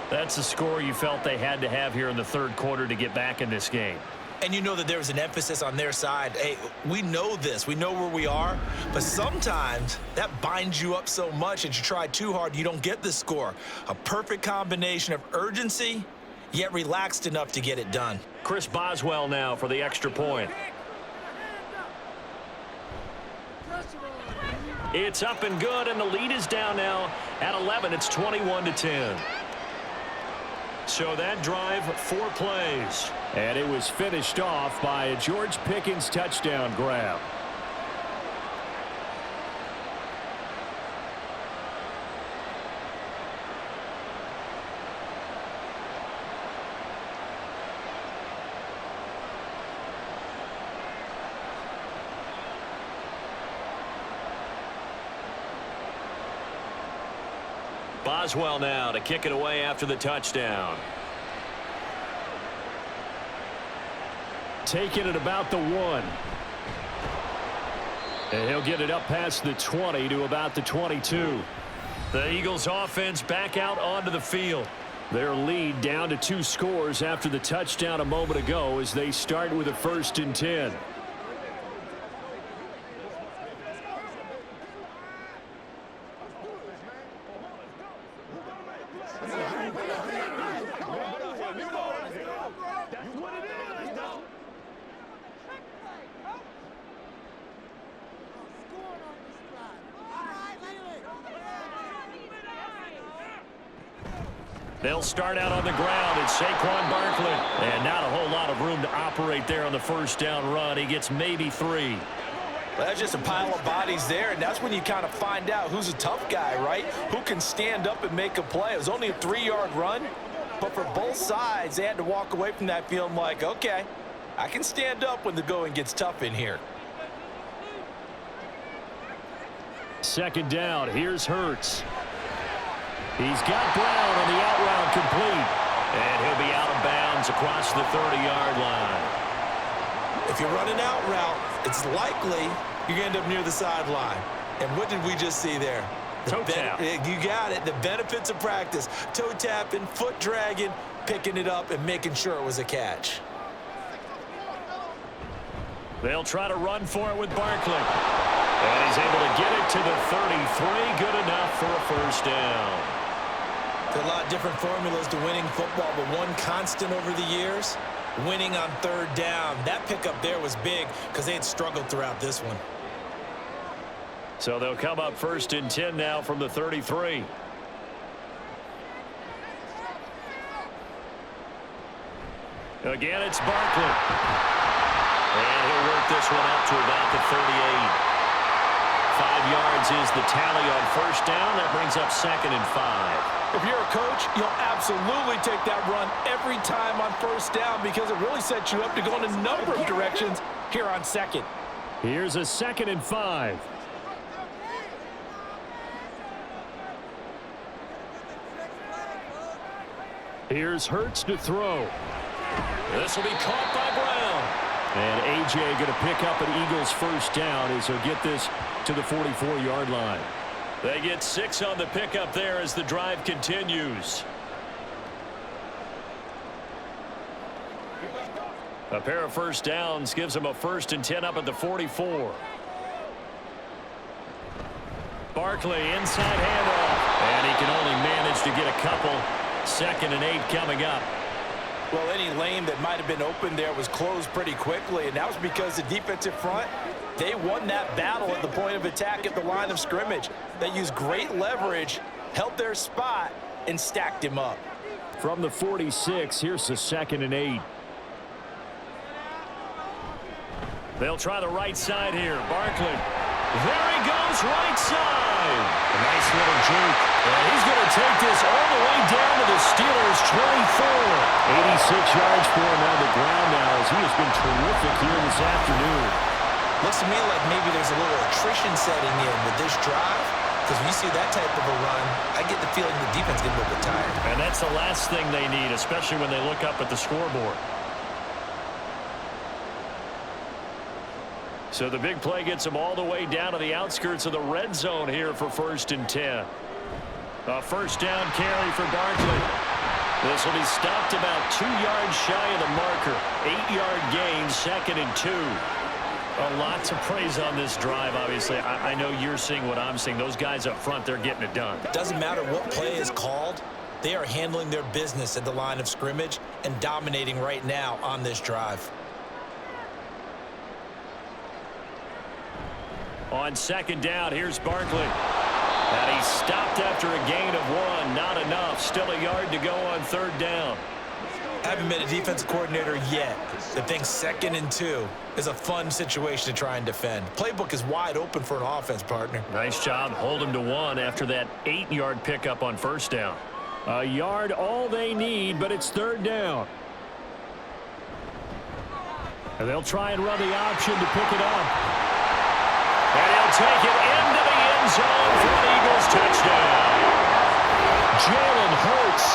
That's the score you felt they had to have here in the 3rd quarter to get back in this game. And you know that there was an emphasis on their side. Hey, we know this. We know where we are. But sometimes that binds you up so much that you try too hard, you don't get the score. A perfect combination of urgency, yet relaxed enough to get it done. Chris Boswell now for the extra point. It's up and good, and the lead is down now at 11. It's 21-10. So that drive, 4 plays. And it was finished off by a George Pickens touchdown grab. Boswell now to kick it away after the touchdown. Taking it about the 1. And he'll get it up past the 20 to about the 22. The Eagles offense back out onto the field. Their lead down to 2 scores after the touchdown a moment ago as they start with a 1st and 10. They'll start out on the ground. It's Saquon Barkley. And not a whole lot of room to operate there on the first down run. He gets maybe 3. Well, that's just a pile of bodies there, and that's when you kind of find out who's a tough guy, right? Who can stand up and make a play. It was only a 3-yard run, but for both sides, they had to walk away from that feeling like, okay, I can stand up when the going gets tough in here. 2nd down. Here's Hurts. He's got Brown on the out route complete. And he'll be out of bounds across the 30-yard line. If you're running out route, it's likely you're going to end up near the sideline. And what did we just see there? Toe tap. You got it. The benefits of practice. Toe tapping, foot dragging. picking it up and making sure it was a catch. They'll try to run for it with Barkley. And he's able to get it to the 33. Good enough for a first down. There are a lot of different formulas to winning football, but one constant over the years, winning on third down. That pickup there was big because they had struggled throughout this one. So they'll come up 1st and 10 now from the 33. Again, it's Barkley. And he'll work this one up to about the 38. 5 yards is the tally on first down. That brings up 2nd and 5. If you're a coach, you'll absolutely take that run every time on first down because it really sets you up to go in a number of directions here on 2nd. Here's a 2nd and 5. Here's Hurts to throw. This will be caught by Brown. And A.J. going to pick up an Eagles first down as he'll get this to the 44-yard line. They get 6 on the pickup there as the drive continues. A pair of first downs gives them a 1st and 10 up at the 44. Barkley inside handoff. And he can only manage to get a couple. 2nd and 8 coming up. Well, any lane that might have been open there was closed pretty quickly, and that was because the defensive front, they won that battle at the point of attack at the line of scrimmage. They used great leverage, held their spot, and stacked him up. From the 46, here's the 2nd and 8. They'll try the right side here. Barkley. There he goes, right side. A nice little juke. And he's going to take this all the way down to the Steelers' 24. 86 yards for him on the ground now as he has been terrific here this afternoon. Looks to me like maybe there's a little attrition setting in with this drive. Because when you see that type of a run, I get the feeling the defense getting a little bit tired. And that's the last thing they need, especially when they look up at the scoreboard. So the big play gets them all the way down to the outskirts of the red zone here for 1st and 10. A first down carry for Barkley. This will be stopped about 2 yards shy of the marker. 8-yard gain, 2nd and 2. A lot to praise on this drive, obviously. I know you're seeing what I'm seeing. Those guys up front, they're getting it done. Doesn't matter what play is called. They are handling their business at the line of scrimmage and dominating right now on this drive. On 2nd down, here's Barkley. And he's stopped after a gain of 1. Not enough. Still a yard to go on 3rd down. I haven't been a defensive coordinator yet that thinks 2nd and 2 is a fun situation to try and defend. Playbook is wide open for an offense, partner. Nice job. Hold him to 1 after that 8-yard pickup on 1st down. A yard all they need, but it's 3rd down. And they'll try and run the option to pick it up. And he'll take it into the end zone for an Eagles touchdown. Jalen Hurts,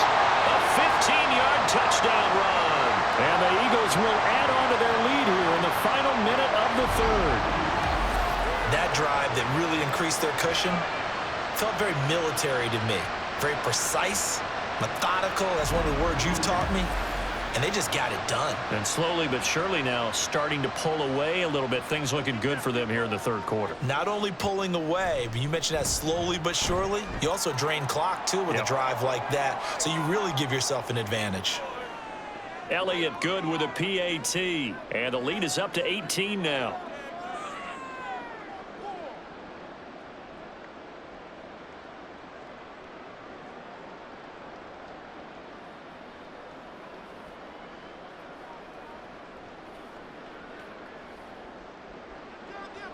a 15-yard touchdown run. And the Eagles will add on to their lead here in the final minute of the 3rd. That drive that really increased their cushion felt very military to me. Very precise, methodical. That's one of the words you've taught me. And they just got it done. And slowly but surely now starting to pull away a little bit. Things looking good for them here in the 3rd quarter. Not only pulling away, but you mentioned that slowly but surely. You also drain clock, too, with a drive like that. So you really give yourself an advantage. Elliott good with a PAT. And the lead is up to 18 now.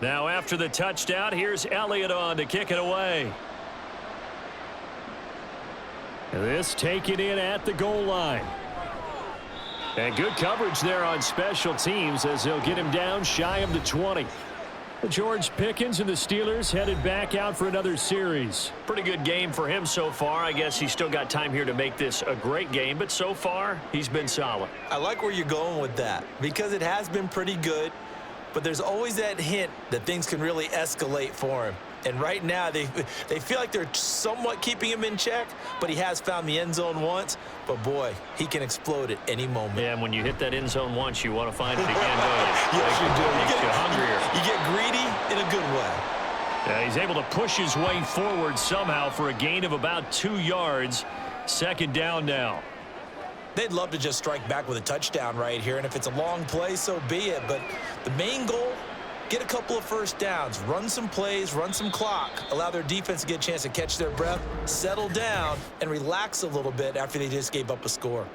Now after the touchdown, here's Elliott on to kick it away. This taken in at the goal line. And good coverage there on special teams as they'll get him down shy of the 20. George Pickens and the Steelers headed back out for another series. Pretty good game for him so far. I guess he's still got time here to make this a great game, but so far he's been solid. I like where you're going with that because it has been pretty good. But there's always that hint that things can really escalate for him. And right now, they feel like they're somewhat keeping him in check, but he has found the end zone once. But, boy, he can explode at any moment. Yeah, and when you hit that end zone once, you want to find it again, don't you? Yes, you do. Makes you hungrier. You get greedy in a good way. Yeah, he's able to push his way forward somehow for a gain of about 2 yards. Second down now. They'd love to just strike back with a touchdown right here, and if it's a long play, so be it. But the main goal, get a couple of first downs, run some plays, run some clock, allow their defense to get a chance to catch their breath, settle down, and relax a little bit after they just gave up a score.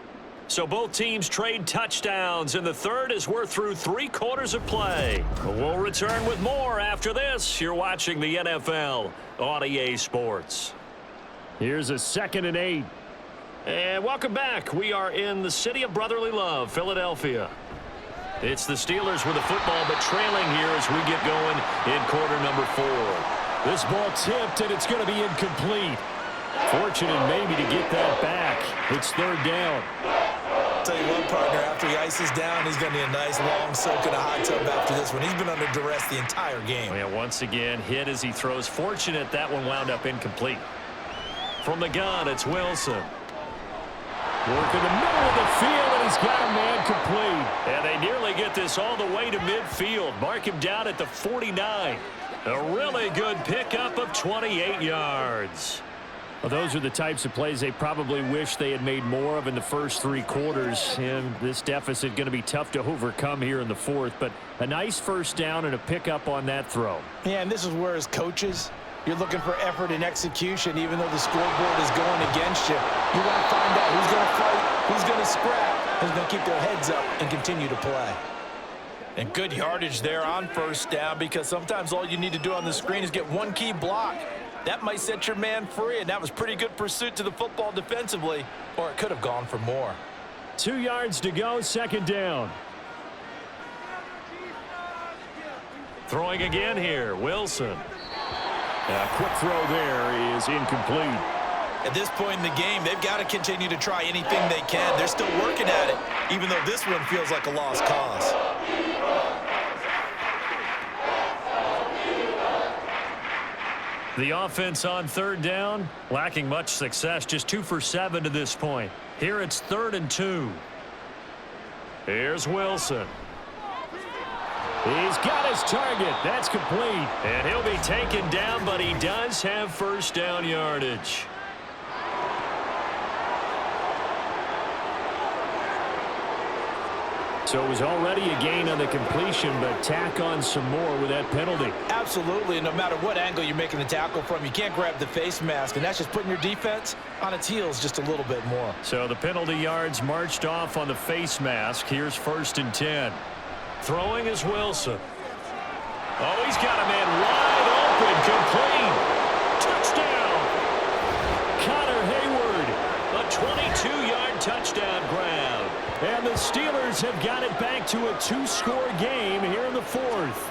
So both teams trade touchdowns in the third as we're through 3 quarters of play. We'll return with more after this. You're watching the NFL on EA Sports. Here's a 2nd and 8. And welcome back. We are in the city of brotherly love, Philadelphia. It's the Steelers with the football, but trailing here as we get going in quarter number 4. This ball tipped, and it's going to be incomplete. Fortunate maybe to get that back. It's 3rd down. Tell you what, partner, after he ices down, he's going to need a nice long soak in a hot tub after this one. He's been under duress the entire game. Yeah, once again, hit as he throws. Fortunate that one wound up incomplete. From the gun, it's Wilson. Work in the middle of the field, and he's got a man complete. And they nearly get this all the way to midfield. Mark him down at the 49. A really good pickup of 28 yards. Well, those are the types of plays they probably wish they had made more of in the first 3 quarters. And this deficit going to be tough to overcome here in the 4th. But a nice first down and a pickup on that throw. Yeah, and this is where as coaches, you're looking for effort and execution, even though the scoreboard is going against you. You want to find out who's going to fight, who's going to scrap, who's going to keep their heads up and continue to play. And good yardage there on first down, because sometimes all you need to do on the screen is get one key block. That might set your man free, and that was pretty good pursuit to the football defensively, or it could have gone for more. 2 yards to go, 2nd down. Throwing again here, Wilson. A quick throw there is incomplete. At this point in the game, they've got to continue to try anything they can. They're still working at it, even though this one feels like a lost cause. The offense on 3rd down, lacking much success, just 2 for 7 to this point. Here it's 3rd and 2. Here's Wilson. He's got his target. That's complete. And he'll be taken down, but he does have first down yardage. So it was already a gain on the completion, but tack on some more with that penalty. Absolutely, and no matter what angle you're making the tackle from, you can't grab the face mask, and that's just putting your defense on its heels just a little bit more. So the penalty yards marched off on the face mask. Here's 1st and 10. Throwing is Wilson. Oh, he's got a man wide open, complete. Touchdown. Connor Hayward. A 22-yard touchdown grab. And the Steelers have got it back to a 2-score game here in the 4th.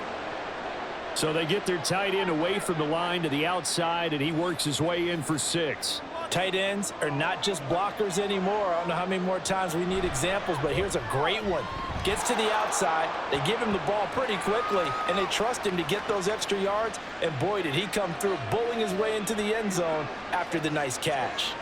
So they get their tight end away from the line to the outside, and he works his way in for 6. Tight ends are not just blockers anymore. I don't know how many more times we need examples, but here's a great one. Gets to the outside, they give him the ball pretty quickly, and they trust him to get those extra yards, and boy, did he come through, bowling his way into the end zone after the nice catch.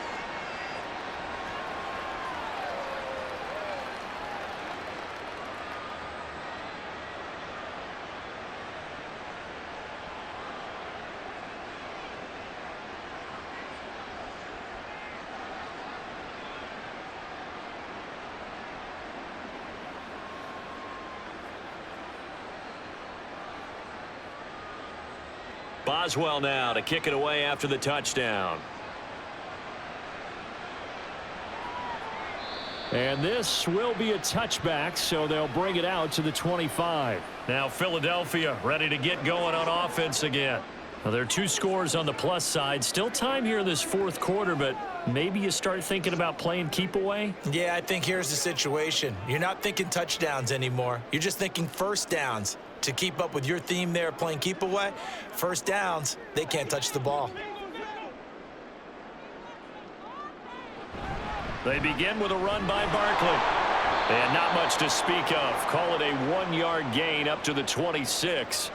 Boswell now to kick it away after the touchdown. And this will be a touchback, so they'll bring it out to the 25. Now Philadelphia ready to get going on offense again. Now there are 2 scores on the plus side. Still time here in this 4th quarter, but maybe you start thinking about playing keep away? Yeah, I think here's the situation. You're not thinking touchdowns anymore. You're just thinking first downs. To keep up with your theme there, playing keep away, first downs, they can't touch the ball. They begin with a run by Barkley. And not much to speak of. Call it a 1-yard gain up to the 26.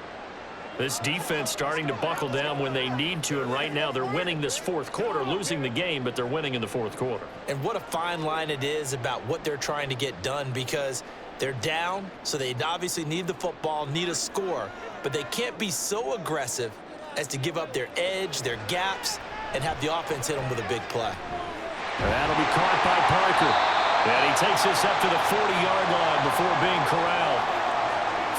This defense starting to buckle down when they need to, and right now they're winning this fourth quarter, losing the game, but they're winning in the fourth quarter. And what a fine line it is about what they're trying to get done, because they're down, so they obviously need the football, need a score, but they can't be so aggressive as to give up their edge, their gaps, and have the offense hit them with a big play. That'll be caught by Parker. And he takes this up to the 40-yard line before being corralled.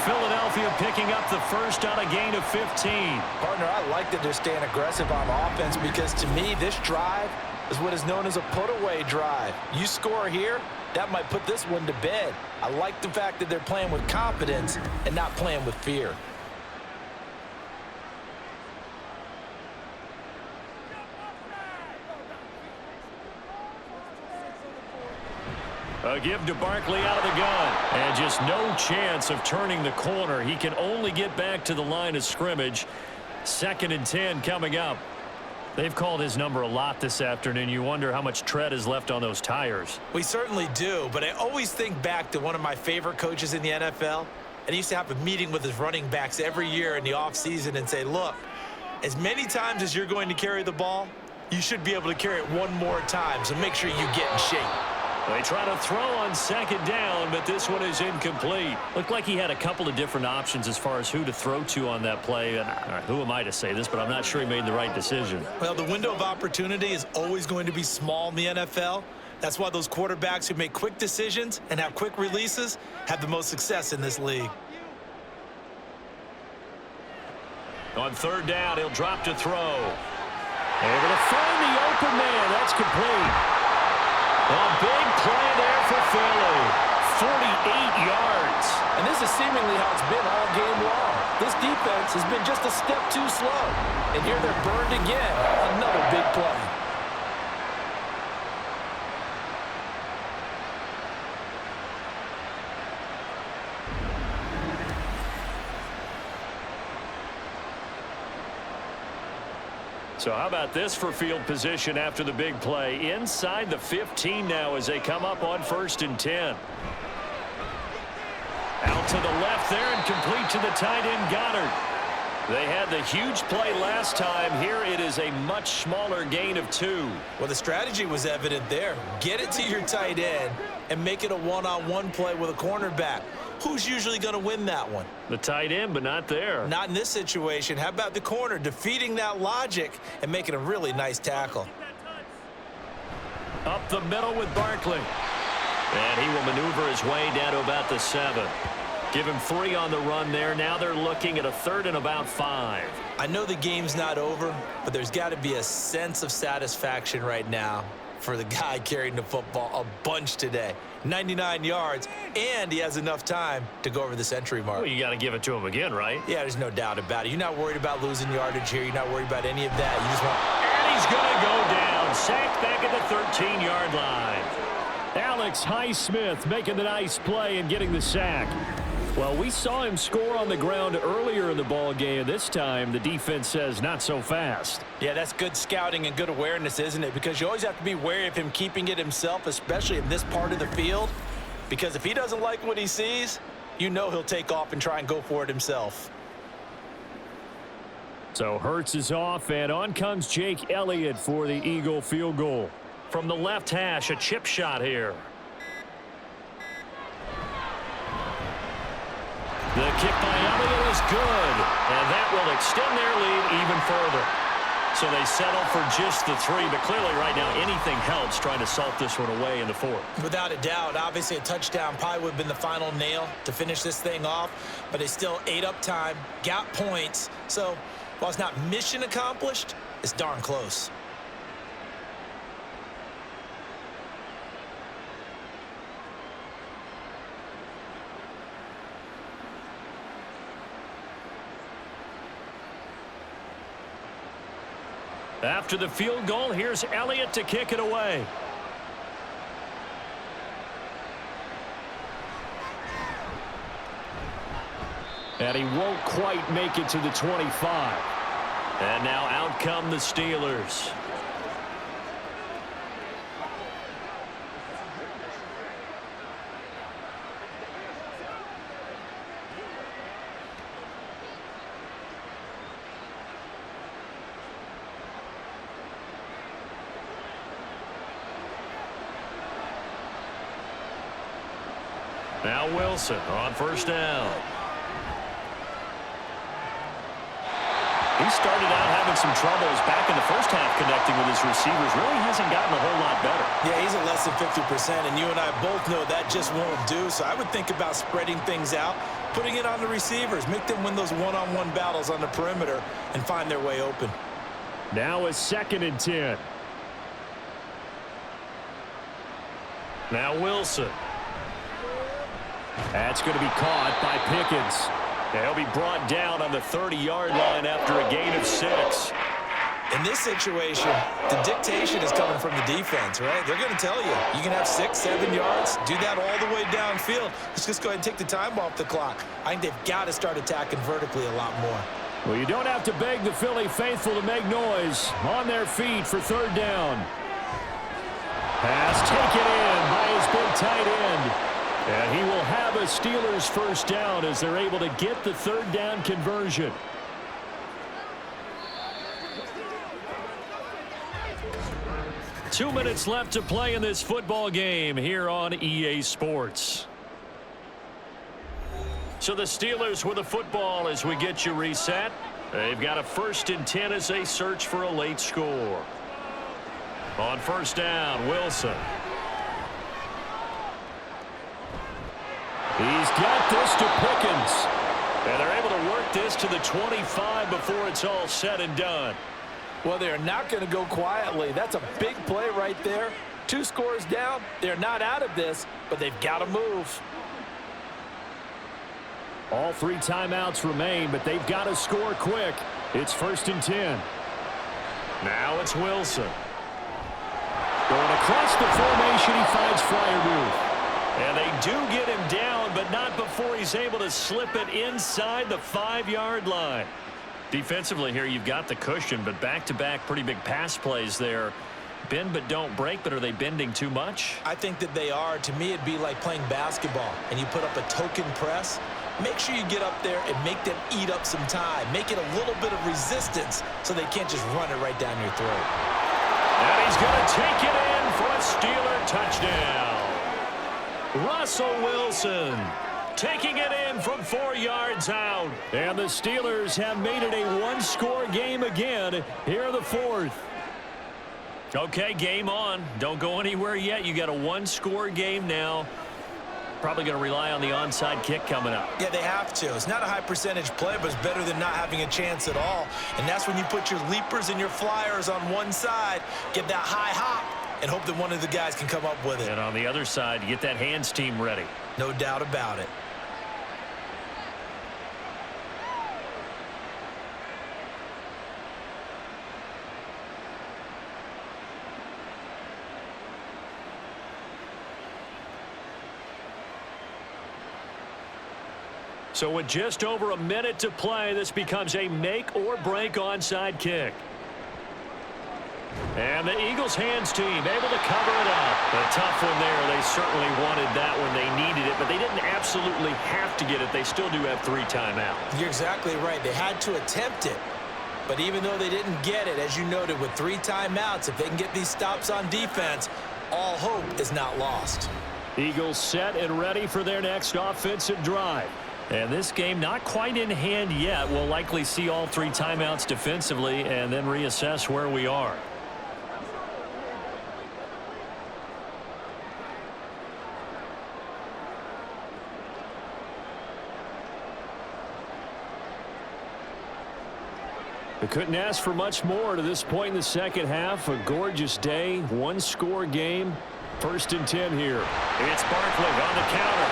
Philadelphia picking up the first on a gain of 15. Partner, I like that they're staying aggressive on offense, because to me, this drive is what is known as a put-away drive. You score here, that might put this one to bed. I like the fact that they're playing with confidence and not playing with fear. A give to Barkley out of the gun. And just no chance of turning the corner. He can only get back to the line of scrimmage. 2nd and 10 coming up. They've called his number a lot this afternoon. You wonder how much tread is left on those tires. We certainly do, but I always think back to one of my favorite coaches in the NFL. And he used to have a meeting with his running backs every year in the offseason and say, look, as many times as you're going to carry the ball, you should be able to carry it one more time, so make sure you get in shape. They try to throw on 2nd down, but this one is incomplete. Looked like he had a couple of different options as far as who to throw to on that play. And who am I to say this, but I'm not sure he made the right decision. Well, the window of opportunity is always going to be small in the NFL. That's why those quarterbacks who make quick decisions and have quick releases have the most success in this league. On 3rd down, he'll drop to throw. Able to find the open man. That's complete. A big play there for Philly. 48 yards. And this is seemingly how it's been all game long. This defense has been just a step too slow. And here they're burned again. Another big play. So how about this for field position after the big play? Inside the 15 now as they come up on 1st and 10. Out to the left there and complete to the tight end Goddard. They had the huge play last time. Here it is a much smaller gain of 2. Well, the strategy was evident there. Get it to your tight end and make it a one-on-one play with a cornerback. Who's usually going to win that one? The tight end, but not there. Not in this situation. How about the corner defeating that logic and making a really nice tackle? Up the middle with Barkley. And he will maneuver his way down to about the 7. Give him 3 on the run there. Now they're looking at a 3rd and about 5. I know the game's not over, but there's got to be a sense of satisfaction right now for the guy carrying the football a bunch today. 99 yards, and he has enough time to go over the century mark. Well, you got to give it to him again, right? Yeah, there's no doubt about it. You're not worried about losing yardage here. You're not worried about any of that. You just want... And he's going to go down. Sacked back at the 13-yard line. Alex Highsmith making the nice play and getting the sack. Well, we saw him score on the ground earlier in the ball game. This time, the defense says not so fast. Yeah, that's good scouting and good awareness, isn't it? Because you always have to be wary of him keeping it himself, especially in this part of the field. Because if he doesn't like what he sees, you know he'll take off and try and go for it himself. So Hurts is off, and on comes Jake Elliott for the Eagle field goal. From the left hash, a chip shot here. The kick by Elliott is good, and that will extend their lead even further. So they settle for just the 3, but clearly right now anything helps trying to salt this one away in the 4th. Without a doubt, obviously a touchdown probably would have been the final nail to finish this thing off, but they still ate up time, got points. So while it's not mission accomplished, it's darn close. After the field goal, here's Elliott to kick it away. And he won't quite make it to the 25. And now out come the Steelers. Now Wilson on first down. He started out having some troubles back in the first half connecting with his receivers. Really hasn't gotten a whole lot better. Yeah, he's at less than 50%, and you and I both know that just won't do. So I would think about spreading things out, putting it on the receivers, make them win those one-on-one battles on the perimeter and find their way open. Now a 2nd and 10. Now Wilson. That's going to be caught by Pickens. He'll be brought down on the 30-yard line after a gain of 6. In this situation, the dictation is coming from the defense, right? They're going to tell you, you can have 6, 7 yards, do that all the way downfield. Let's just go ahead and take the time off the clock. I think they've got to start attacking vertically a lot more. Well, you don't have to beg the Philly faithful to make noise. On their feet for 3rd down. Pass taken in by his big tight end. And he will have a Steelers first down as they're able to get the 3rd down conversion. Two minutes left to play in this football game here on EA Sports. So the Steelers with the football as we get you reset. They've got a 1st and 10 as they search for a late score. On first down, Wilson. He's got this to Pickens. And they're able to work this to the 25 before it's all said and done. Well, they're not going to go quietly. That's a big play right there. 2 scores down. They're not out of this, but they've got to move. All 3 timeouts remain, but they've got to score quick. It's 1st and 10. Now it's Wilson. Going across the formation, he finds Freiermuth. And they do get him down, but not before he's able to slip it inside the 5-yard line. Defensively here, you've got the cushion, but back-to-back pretty big pass plays there. Bend but don't break, but are they bending too much? I think that they are. To me, it'd be like playing basketball, and you put up a token press. Make sure you get up there and make them eat up some time. Make it a little bit of resistance so they can't just run it right down your throat. And he's going to take it in for a Steeler touchdown. Russell Wilson taking it in from 4 yards out. And the Steelers have made it a 1-score game again here in the 4th. Okay, game on. Don't go anywhere yet. You got a 1-score game now. Probably going to rely on the onside kick coming up. Yeah, they have to. It's not a high percentage play, but it's better than not having a chance at all. And that's when you put your leapers and your flyers on one side, get that high hop, and hope that one of the guys can come up with it. And on the other side, get that hands team ready. No doubt about it. So with just over a minute to play, this becomes a make-or-break onside kick. And the Eagles hands team able to cover it up. A tough one there. They certainly wanted that when they needed it, but they didn't absolutely have to get it. They still do have 3 timeouts. You're exactly right. They had to attempt it. But even though they didn't get it, as you noted, with 3 timeouts, if they can get these stops on defense, all hope is not lost. Eagles set and ready for their next offensive drive. And this game not quite in hand yet. We'll likely see all 3 timeouts defensively and then reassess where we are. We couldn't ask for much more to this point in the second half. A gorgeous day, 1-score game. 1st and 10 here. It's Barkley on the counter.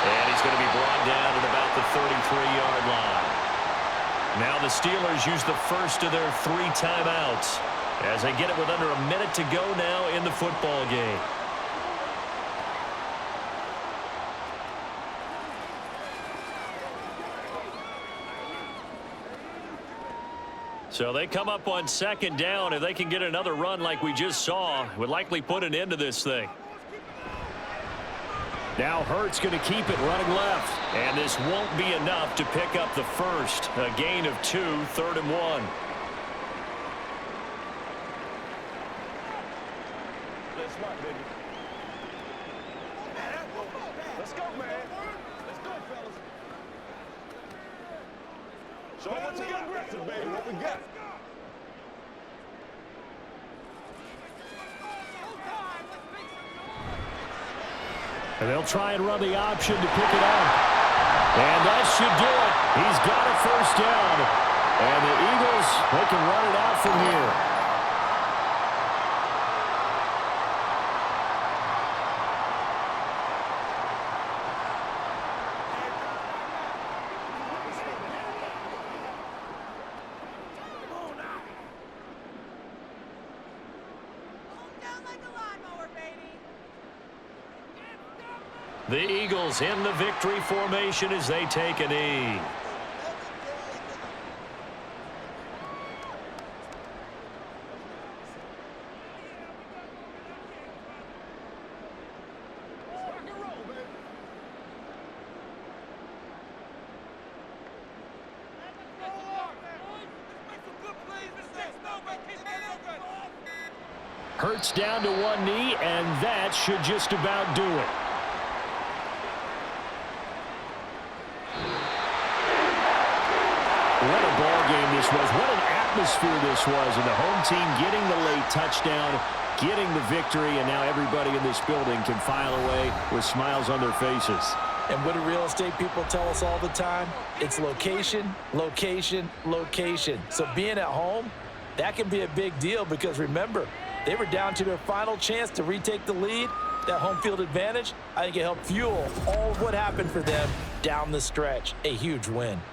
And he's going to be brought down at about the 33-yard line. Now the Steelers use the first of their 3 timeouts as they get it with under a minute to go now in the football game. So they come up on 2nd down. If they can get another run like we just saw, would likely put an end to this thing. Now Hurts going to keep it running left. And this won't be enough to pick up the first. A gain of 2, 3rd and 1. Let's rock, baby. Let's go, man. Let's get aggressive, baby. What we got? And they'll try and run the option to pick it up. And that should do it. He's got a first down. And the Eagles, they can run it out from here. The Eagles in the victory formation as they take a knee. Hurts down to one knee, and that should just about do it. What a ball game this was. What an atmosphere this was. And the home team getting the late touchdown, getting the victory, and now everybody in this building can file away with smiles on their faces. And what do real estate people tell us all the time? It's location, location, location. So being at home, that can be a big deal because remember, they were down to their final chance to retake the lead. That home field advantage, I think it helped fuel all of what happened for them down the stretch. A huge win.